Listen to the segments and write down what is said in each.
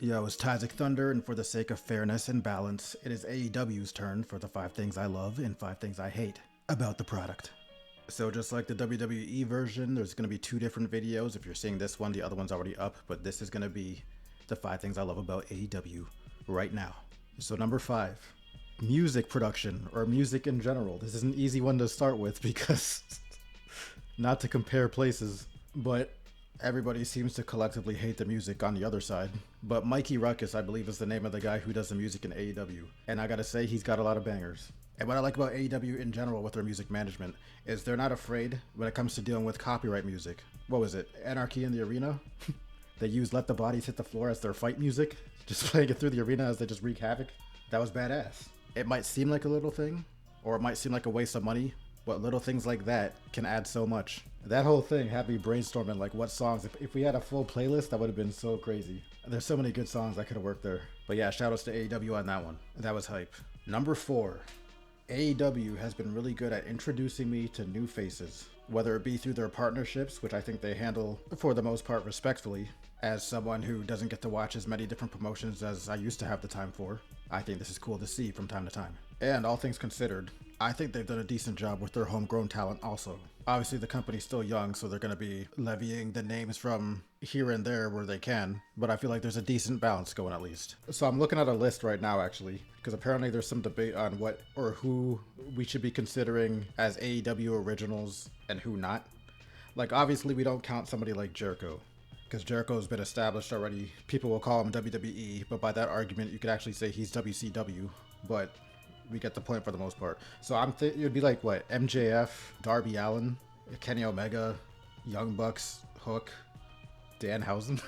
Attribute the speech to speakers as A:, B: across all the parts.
A: Yo, it's Tysic Thunder, and for the sake of fairness and balance, it is AEW's turn for the 5 things I love and 5 things I hate about the product. So just like the WWE version, there's going to be 2 different videos. If you're seeing this one, the other one's already up, but this is going to be the 5 things I love about AEW right now. So number 5, music production, or music in general. This is an easy one to start with because not to compare places, but everybody seems to collectively hate the music on the other side. But Mikey Ruckus, I believe, is the name of the guy who does the music in AEW. And I gotta say, he's got a lot of bangers. And what I like about AEW in general with their music management is they're not afraid when it comes to dealing with copyright music. What was it? Anarchy in the Arena? They use Let the Bodies Hit the Floor as their fight music, just playing it through the arena as they just wreak havoc. That was badass. It might seem like a little thing, or it might seem like a waste of money, but little things like that can add so much. That whole thing had me brainstorming like what songs. If we had a full playlist, that would have been so crazy. There's so many good songs that could have worked there. But yeah, shoutouts to AEW on that one. That was hype. Number 4. AEW has been really good at introducing me to new faces, whether it be through their partnerships, which I think they handle for the most part respectfully. As someone who doesn't get to watch as many different promotions as I used to have the time for, I think this is cool to see from time to time. And all things considered, I think they've done a decent job with their homegrown talent also. Obviously the company's still young, so they're going to be levying the names from here and there where they can, but I feel like there's a decent balance going at least. So I'm looking at a list right now actually, because apparently there's some debate on what or who we should be considering as AEW originals and who not. Like obviously we don't count somebody like Jericho, because Jericho's been established already. People will call him WWE, but by that argument you could actually say he's WCW, but we get the point for the most part. So it would be like what, MJF, Darby Allin, Kenny Omega, Young Bucks, Hook, Danhausen.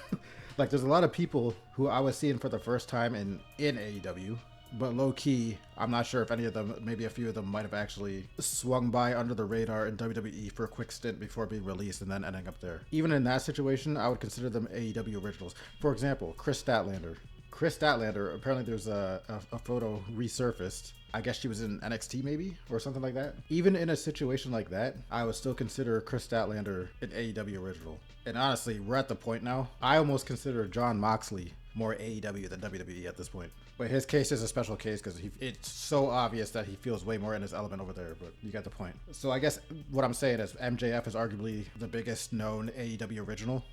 A: Like there's a lot of people who I was seeing for the first time in AEW, but low key, I'm not sure if any of them, maybe a few of them might have actually swung by under the radar in WWE for a quick stint before being released and then ending up there. Even in that situation, I would consider them AEW originals. For example, Chris Statlander. Chris Statlander, apparently there's a photo resurfaced. I guess she was in NXT maybe, or something like that. Even in a situation like that, I would still consider Chris Statlander an AEW original. And honestly, we're at the point now, I almost consider Jon Moxley more AEW than WWE at this point. But his case is a special case because it's so obvious that he feels way more in his element over there, but you get the point. So I guess what I'm saying is MJF is arguably the biggest known AEW original,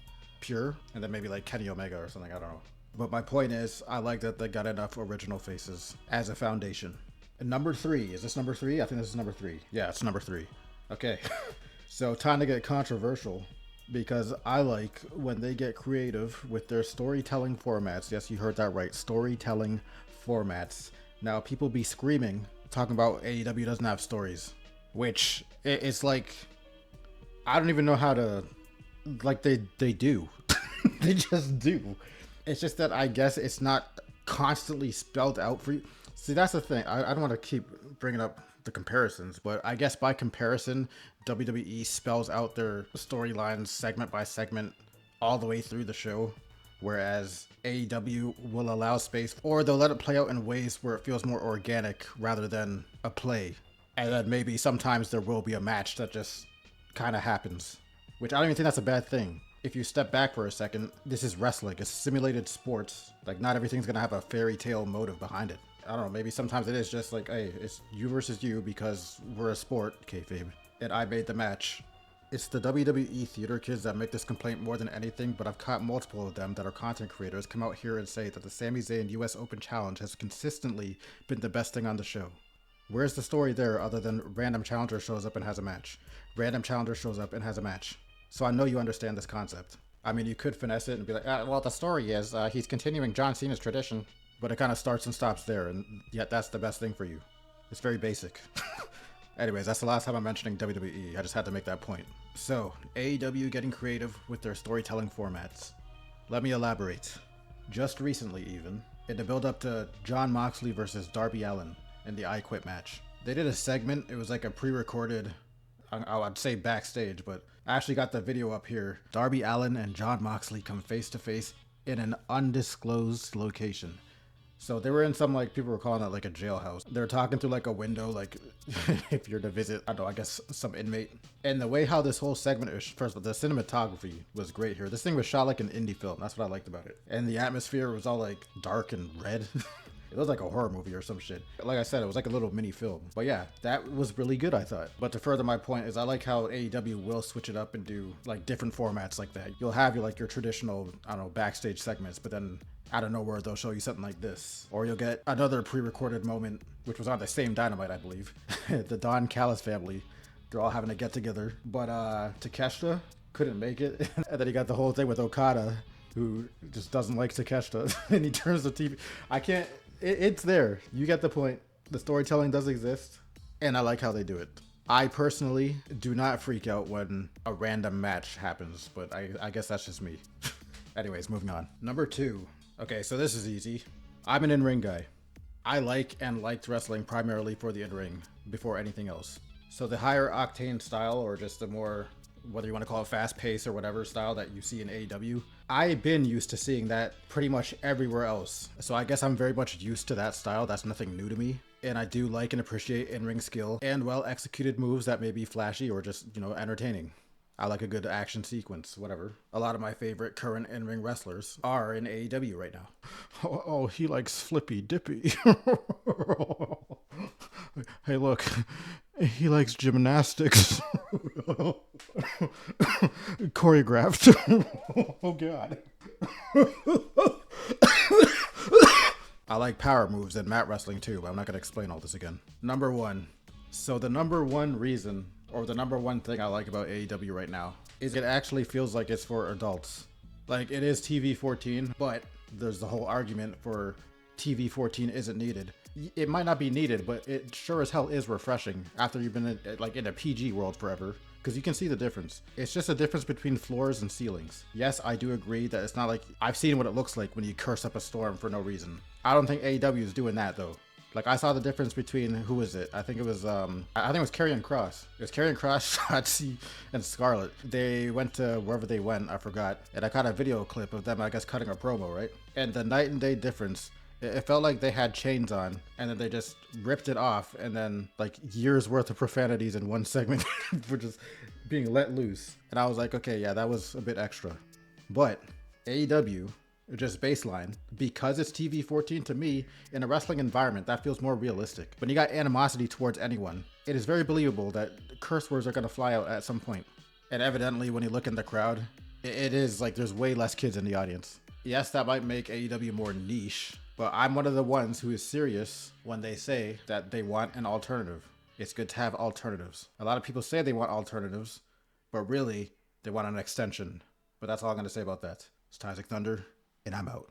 A: pure, and then maybe like Kenny Omega or something, I don't know. But my point is, I like that they got enough original faces as a foundation. And number 3, is this number 3? I think this is number 3. Yeah, it's number 3. Okay, so time to get controversial, because I like when they get creative with their storytelling formats. Yes, you heard that right, storytelling formats. Now, people be screaming, talking about AEW doesn't have stories, which it's like, I don't even know how to, like they do. They just do. It's just that I guess it's not constantly spelled out for you. See, that's the thing. I don't want to keep bringing up the comparisons, but I guess by comparison, WWE spells out their storylines segment by segment all the way through the show, whereas AEW will allow space, or they'll let it play out in ways where it feels more organic rather than a play. And then maybe sometimes there will be a match that just kind of happens, which I don't even think that's a bad thing. If you step back for a second, this is wrestling. It's simulated sports. Like, not everything's gonna have a fairy tale motive behind it. I don't know, maybe sometimes it is just like, hey, it's you versus you because we're a sport, kayfabe, and I made the match. It's the WWE theater kids that make this complaint more than anything, but I've caught multiple of them that are content creators come out here and say that the Sami Zayn US Open Challenge has consistently been the best thing on the show. Where's the story there other than random challenger shows up and has a match? Random challenger shows up and has a match. So I know you understand this concept. I mean, you could finesse it and be like, well, the story is he's continuing John Cena's tradition. But it kind of starts and stops there, and yet that's the best thing for you. It's very basic. Anyways, that's the last time I'm mentioning WWE. I just had to make that point. So, AEW getting creative with their storytelling formats. Let me elaborate. Just recently even, in the build-up to Jon Moxley versus Darby Allin in the I Quit match, they did a segment. It was like a pre-recorded, I'd say backstage, but I actually got the video up here. Darby Allin and Jon Moxley come face to face in an undisclosed location. So they were in some, like, people were calling it like a jailhouse. They were talking through like a window, like if you're to visit, I don't know, I guess some inmate. And the way how this whole segment is, first of all, the cinematography was great here. This thing was shot like an indie film. That's what I liked about it. And the atmosphere was all like dark and red. It was like a horror movie or some shit. Like I said, it was like a little mini film. But yeah, that was really good, I thought. But to further my point is I like how AEW will switch it up and do like different formats like that. You'll have your traditional, I don't know, backstage segments, but then out of nowhere they'll show you something like this. Or you'll get another pre-recorded moment, which was on the same Dynamite, I believe. The Don Callis family. They're all having to get together. But Takeshita couldn't make it. And then you got the whole thing with Okada, who just doesn't like Takeshita. And he turns the TV. I can't... It's there. You get the point. The storytelling does exist, and I like how they do it. I personally do not freak out when a random match happens, but I guess that's just me. Anyways, moving on. Number 2. Okay, so this is easy. I'm an in-ring guy. I like and liked wrestling primarily for the in-ring before anything else. So the higher octane style, or just the more, whether you want to call it fast pace or whatever style that you see in AEW, I've been used to seeing that pretty much everywhere else. So I guess I'm very much used to that style. That's nothing new to me. And I do like and appreciate in-ring skill and well executed moves that may be flashy or just, entertaining. I like a good action sequence, whatever. A lot of my favorite current in-ring wrestlers are in AEW right now. Oh, he likes Flippy Dippy. Hey, look, he likes gymnastics. Choreographed. Oh, God. I like power moves and mat wrestling too, but I'm not going to explain all this again. Number 1. So the number one reason, or the number one thing I like about AEW right now, is it actually feels like it's for adults. Like, it is TV-14, but there's the whole argument for TV-14 isn't needed. It might not be needed, but it sure as hell is refreshing after you've been in a PG world forever. Because you can see the difference. It's just a difference between floors and ceilings. Yes, I do agree that it's not like... I've seen what it looks like when you curse up a storm for no reason. I don't think AEW is doing that, though. Like, I saw the difference between... Who was it? I think it was... I think it was Karrion Kross. It was Karrion Kross, Shotzi, and Scarlett. They went to wherever they went, I forgot. And I caught a video clip of them, I guess, cutting a promo, right? And the night and day difference... It felt like they had chains on, and then they just ripped it off, and then, like, years worth of profanities in one segment for just being let loose. And I was like, okay, yeah, that was a bit extra. But AEW, just baseline, because it's TV-14, to me, in a wrestling environment, that feels more realistic. When you got animosity towards anyone, it is very believable that curse words are going to fly out at some point. And evidently, when you look in the crowd, it is like there's way less kids in the audience. Yes, that might make AEW more niche, but I'm one of the ones who is serious when they say that they want an alternative. It's good to have alternatives. A lot of people say they want alternatives, but really, they want an extension. But that's all I'm going to say about that. It's Isaac Thunder, and I'm out.